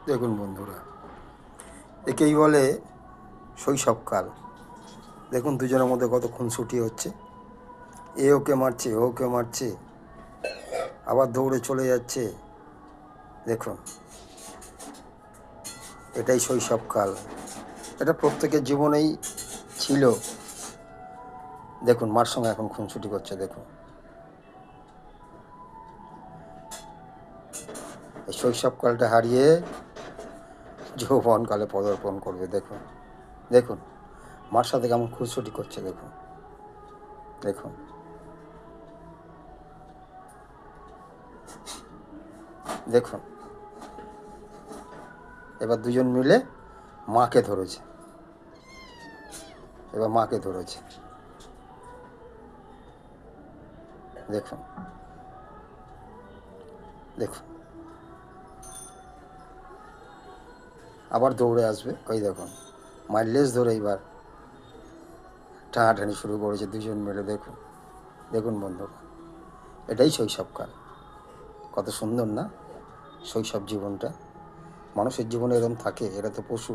দেখুন বন্ধুরা, একেই বলে শৈশবকাল। দেখুন দুজনের মধ্যে কত খুনসুটি হচ্ছে। এ ওকে মারছে, ও ওকে মারছে, আবার দৌড়ে চলে যাচ্ছে। দেখুন, এটাই শৈশবকাল। এটা প্রত্যেকের জীবনেই ছিল। দেখুন মার সঙ্গে এখন খুনসুটি করছে। দেখুন, এই শৈশবকালটা হারিয়ে যৌবনকালে পদার্পণ করবে। দেখুন দেখুন মার সাথে কেমন খুনসুটি করছে। দেখুন দেখুন দেখুন এবার দুজন মিলে মাকে ধরেছে। এবার মাকে ধরেছে। দেখুন দেখুন আবার দৌড়ে আসবে। ওই দেখুন মায়ের লেজ ধরে এবার টানাটানি শুরু করেছে দুজন মিলে। দেখুন দেখুন বন্ধুরা, এটাই শৈশবকাল। কত সুন্দর না শৈশব জীবনটা? মানুষের জীবনে এরম থাকে? এরা তো পশু।